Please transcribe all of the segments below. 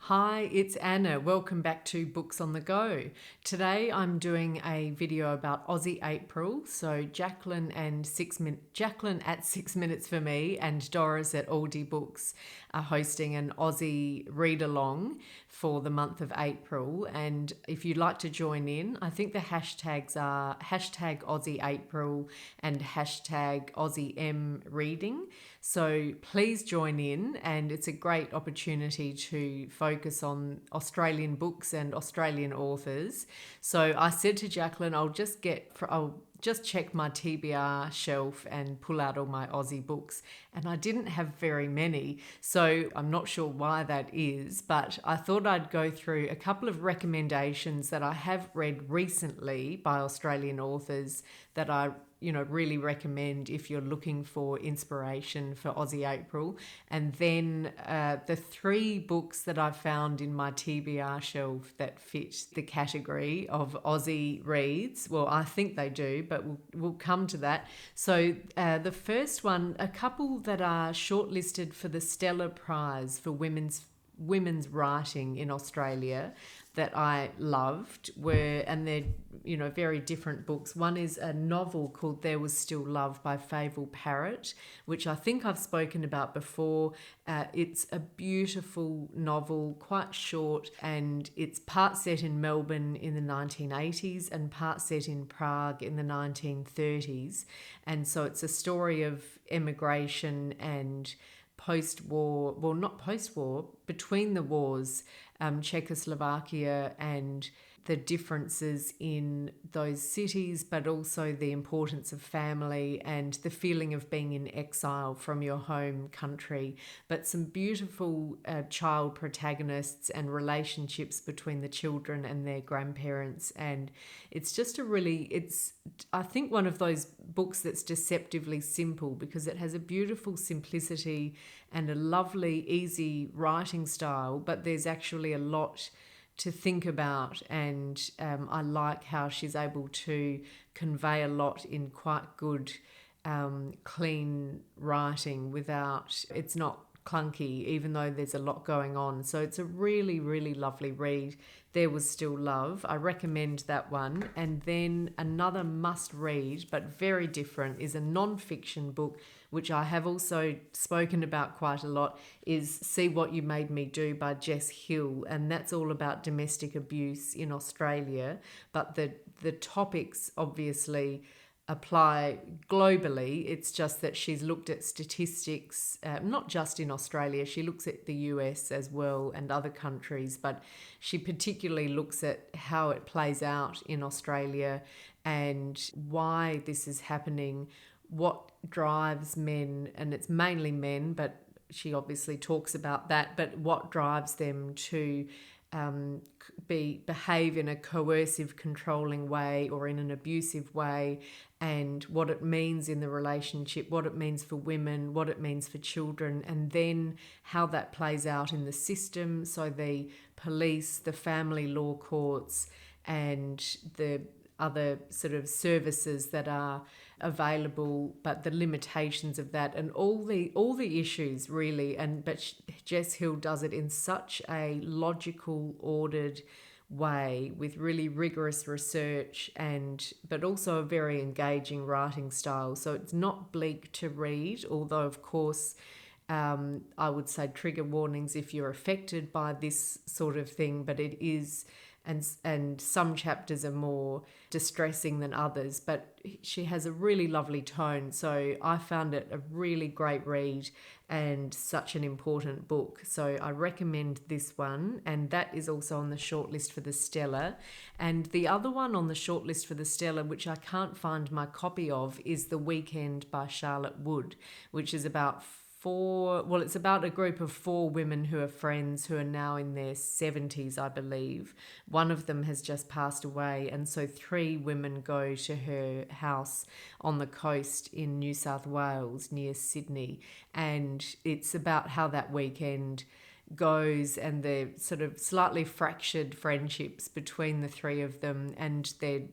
Hi, it's Anna. Welcome back to Books on the Go. Today I'm doing a video about Aussie April. So Jacqueline at 6 Minutes for Me and Doris at Aldi Books are hosting an Aussie read along for the month of April. And if you'd like to join in, I think the hashtags are hashtag Aussie April and hashtag Aussie M Reading. So please join in, and it's a great opportunity to focus on Australian books and Australian authors. So I said to Jacqueline, I'll just check my TBR shelf and pull out all my Aussie books. And I didn't have very many, so I'm not sure why that is, but I thought I'd go through a couple of recommendations that I have read recently by Australian authors that I really recommend if you're looking for inspiration for Aussie April. And then the three books that I've found in my TBR shelf that fit the category of Aussie reads. Well, I think they do, but we'll come to that. So the first one, a couple that are shortlisted for the Stella Prize for women's writing in Australia that I loved and they're very different books. One is a novel called There Was Still Love by Favel, Parrett, which I think I've spoken about before. It's a beautiful novel, quite short, and it's part set in Melbourne in the 1980s and part set in Prague in the 1930s. And so it's a story of emigration and post-war, well, not post-war, between the wars, Czechoslovakia, and the differences in those cities, but also the importance of family and the feeling of being in exile from your home country. But some beautiful child protagonists and relationships between the children and their grandparents. And it's just I think one of those books that's deceptively simple because it has a beautiful simplicity and a lovely, easy writing style, but there's actually a lot to think about, and I like how she's able to convey a lot in quite good, clean writing it's not clunky, even though there's a lot going on. So it's a really, really lovely read. There Was Still Love. I recommend that one. And then another must read, but very different, is a non-fiction book, which I have also spoken about quite a lot, is See What You Made Me Do by Jess Hill. And that's all about domestic abuse in Australia. But the topics obviously apply globally. It's just that she's looked at statistics, not just in Australia, she looks at the US as well and other countries, but she particularly looks at how it plays out in Australia and why this is happening, what drives men, and it's mainly men, but she obviously talks about that, but what drives them to behave in a coercive, controlling way or in an abusive way, and what it means in the relationship, what it means for women, what it means for children, and then how that plays out in the system. So the police, the family law courts, and the other sort of services that are available, but the limitations of that and all the issues really. But Jess Hill does it in such a logical, ordered way with really rigorous research but also a very engaging writing style. So it's not bleak to read, although of course I would say trigger warnings if you're affected by this sort of thing, but it is. And some chapters are more distressing than others, but she has a really lovely tone. So I found it a really great read and such an important book. So I recommend this one, and that is also on the shortlist for the Stella. And the other one on the shortlist for the Stella, which I can't find my copy of, is The Weekend by Charlotte Wood, which is about it's about a group of 4 women who are friends who are now in their 70s, I believe. One of them has just passed away, and so 3 women go to her house on the coast in New South Wales near Sydney, and it's about how that weekend goes, and the sort of slightly fractured friendships between the three of them. And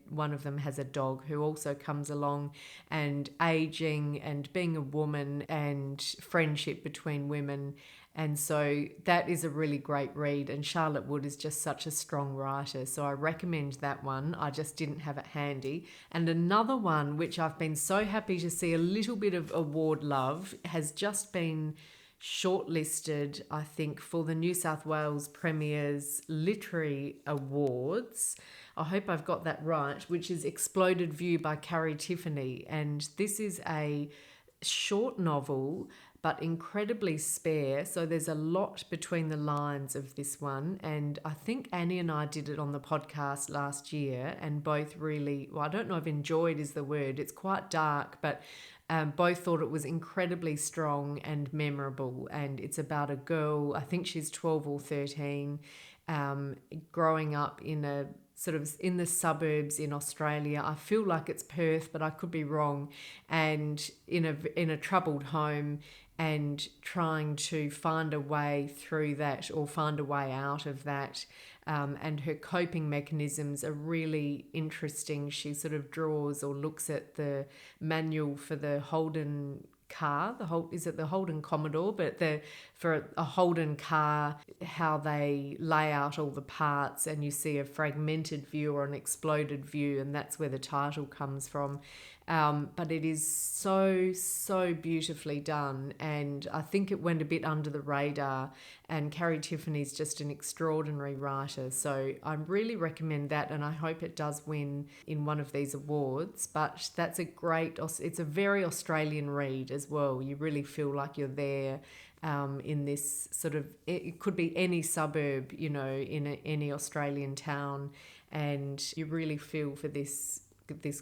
one of them has a dog who also comes along, and aging and being a woman and friendship between women. And so that is a really great read, and Charlotte Wood is just such a strong writer, so I recommend that one. I just didn't have it handy. And another one which I've been so happy to see a little bit of award love has just been shortlisted, I think, for the New South Wales Premier's Literary Awards. I hope I've got that right, which is Exploded View by Tiffany. And this is a short novel, but incredibly spare. So there's a lot between the lines of this one. And I think Annie and I did it on the podcast last year, and both really, well, I don't know if enjoyed is the word. It's quite dark, but both thought it was incredibly strong and memorable. And it's about a girl, I think she's 12 or 13, growing up in a sort of in the suburbs in Australia. I feel like it's Perth, but I could be wrong. And in a troubled home, and trying to find a way through that, or find a way out of that. And her coping mechanisms are really interesting. She sort of draws or looks at the manual for the Holden car, is it the Holden Commodore, but for a Holden car, how they lay out all the parts, and you see a fragmented view or an exploded view, and that's where the title comes from. But it is so beautifully done, and I think it went a bit under the radar, and Tiffany's just an extraordinary writer, so I really recommend that, and I hope it does win in one of these awards. But that's it's a very Australian read as well. You really feel like you're there in this sort of, it could be any suburb, in any Australian town, and you really feel for this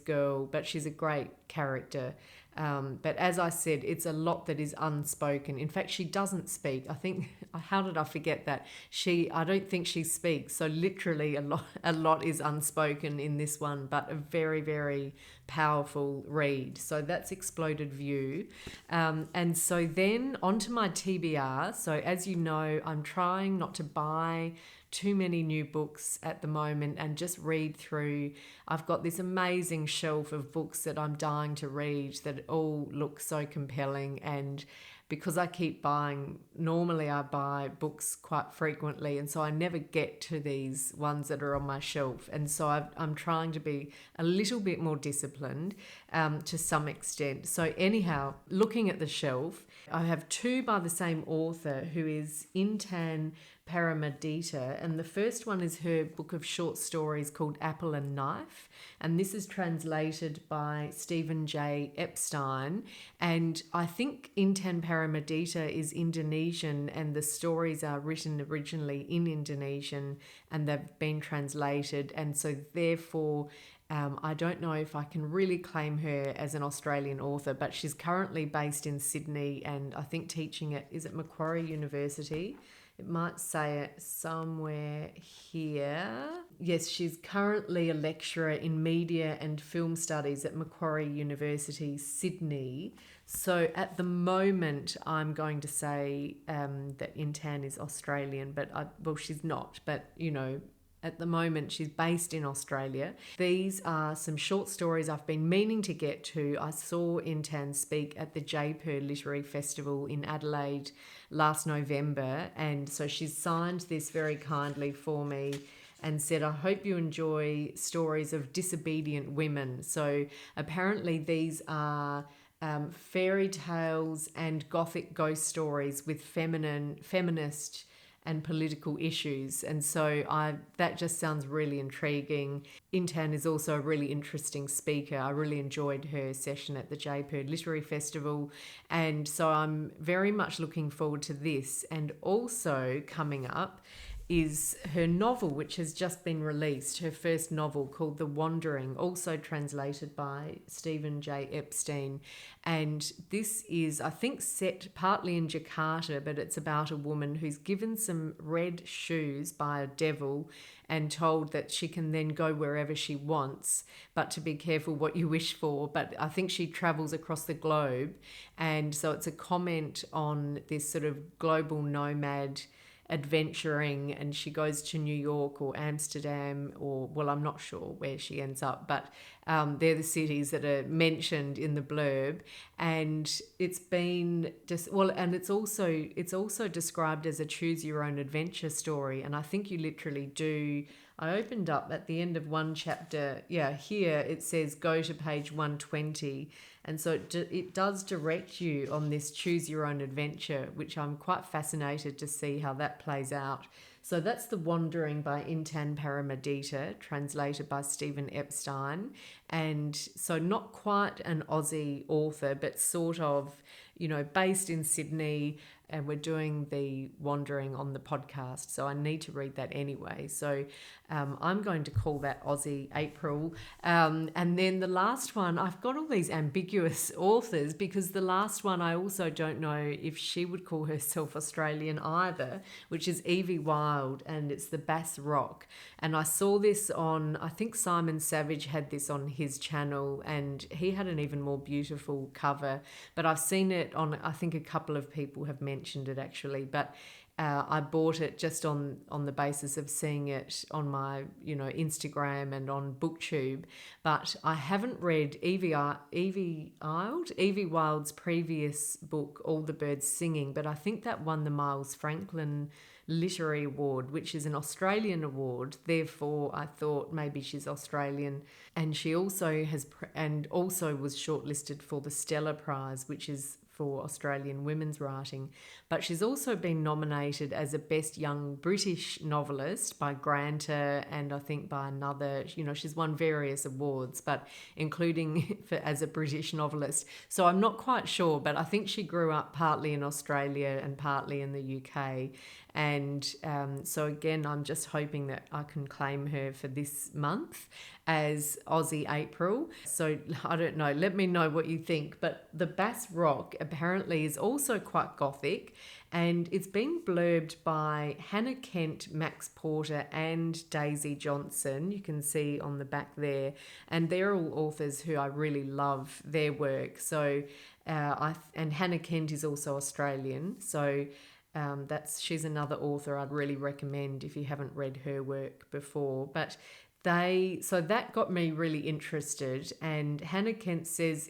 girl, but she's a great character. But as I said, it's a lot that is unspoken. In fact, she doesn't speak. I think, how did I forget that? I don't think she speaks. So literally a lot is unspoken in this one, but a very, very powerful read. So that's Exploded View. And so then onto my TBR. So as you know, I'm trying not to buy too many new books at the moment and just read through. I've got this amazing shelf of books that I'm dying to read that all look so compelling, and because I keep buying, normally I buy books quite frequently, and so I never get to these ones that are on my shelf, and so I'm trying to be a little bit more disciplined to some extent. So anyhow, looking at the shelf, I have two by the same author, who is Intan Paramaditha, and the first one is her book of short stories called Apple and Knife, and this is translated by Stephen J. Epstein. And I think Intan Paramaditha is Indonesian, and the stories are written originally in Indonesian, and they've been translated, and so therefore I don't know if I can really claim her as an Australian author, but she's currently based in Sydney, and I think teaching is at Macquarie University. It might say it somewhere here. Yes, she's currently a lecturer in media and film studies at Macquarie University, Sydney. So at the moment, I'm going to say that Intan is Australian, but she's not. But, at the moment, she's based in Australia. These are some short stories I've been meaning to get to. I saw Intan speak at the JPER Literary Festival in Adelaide last November, and so she's signed this very kindly for me and said, I hope you enjoy stories of disobedient women. So apparently these are fairy tales and gothic ghost stories with feminist and political issues, and so that just sounds really intriguing. Intan is also a really interesting speaker. I really enjoyed her session at the JPER Literary Festival, and so I'm very much looking forward to this. And also coming up is her novel, which has just been released, her first novel called The Wandering, also translated by Stephen J. Epstein. And this is, I think, set partly in Jakarta, but it's about a woman who's given some red shoes by a devil and told that she can then go wherever she wants, but to be careful what you wish for. But I think she travels across the globe. And so it's a comment on this sort of global nomad adventuring, and she goes to New York or Amsterdam, or, well, I'm not sure where she ends up, but they're the cities that are mentioned in the blurb. And it's been just, well, and it's also described as a choose your own adventure story. And I think you literally do. I opened up at the end of one chapter. Yeah, here it says go to page 120. And so it does direct you on this choose your own adventure, which I'm quite fascinated to see how that plays out. So that's The Wandering by Intan Paramaditha, translated by Stephen Epstein. And so not quite an Aussie author, but sort of, based in Sydney, and we're doing The Wandering on the podcast, so I need to read that anyway. So I'm going to call that Aussie April. And then the last one, I've got all these ambiguous authors, because the last one I also don't know if she would call herself Australian either, which is Evie Wyld, and it's The Bass Rock. And I saw this on, I think Simon Savage had this on his channel, and he had an even more beautiful cover. But I've seen it on, I think a couple of people have mentioned it actually, but I bought it just on the basis of seeing it on my Instagram and on BookTube. But I haven't read Evie Wyld's previous book, All the Birds Singing, but I think that won the Miles Franklin Literary Award, which is an Australian award. Therefore, I thought maybe she's Australian. And she also also was shortlisted for the Stella Prize, which is for Australian women's writing. But she's also been nominated as a Best Young British Novelist by Granta, and I think by another, she's won various awards, but including as a British novelist. So I'm not quite sure, but I think she grew up partly in Australia and partly in the UK. And so again, I'm just hoping that I can claim her for this month as Aussie April. So I don't know, let me know what you think. But The Bass Rock apparently is also quite gothic, and it's been blurbed by Hannah Kent, Max Porter and Daisy Johnson. You can see on the back there, and they're all authors who I really love their work. So and Hannah Kent is also Australian, so she's another author I'd really recommend if you haven't read her work before. But so that got me really interested, and Hannah Kent says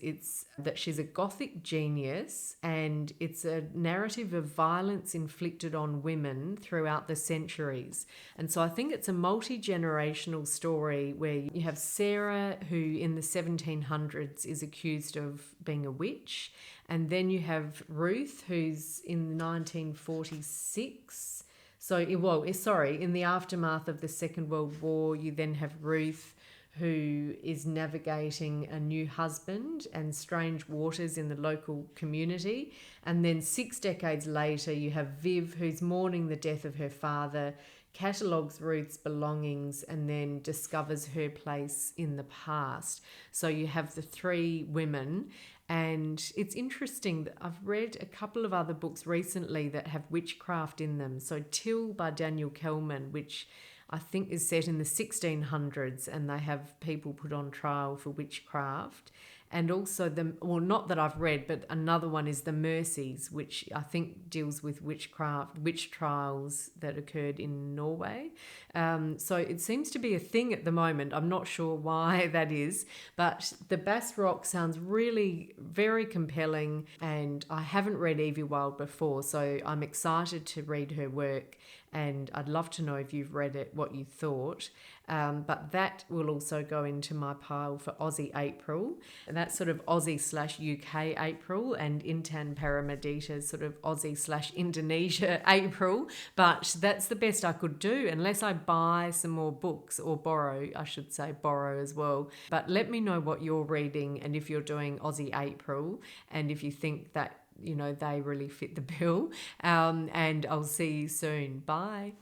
that she's a gothic genius, and it's a narrative of violence inflicted on women throughout the centuries. And so I think it's a multi-generational story where you have Sarah, who in the 1700s is accused of being a witch, and then you have Ruth, who's in 1946. So, in the aftermath of the Second World War, you then have Ruth, who is navigating a new husband and strange waters in the local community. And then 6 decades later, you have Viv, who's mourning the death of her father, catalogues Ruth's belongings, and then discovers her place in the past. So you have the three women. And it's interesting that I've read a couple of other books recently that have witchcraft in them. So Till by Daniel Kelman, which I think is set in the 1600s, and they have people put on trial for witchcraft. And also not that I've read, but another one is The Mercies, which I think deals with witch trials that occurred in Norway. So it seems to be a thing at the moment. I'm not sure why that is, but The Bass Rock sounds really very compelling, and I haven't read Evie Wyld before, so I'm excited to read her work, and I'd love to know if you've read it, what you thought. But that will also go into my pile for Aussie April. And that's sort of Aussie/UK April, and Intan Paramaditha sort of Aussie/Indonesia April. But that's the best I could do unless I buy some more books, or borrow as well. But let me know what you're reading, and if you're doing Aussie April, and if you think that, they really fit the bill. And I'll see you soon. Bye.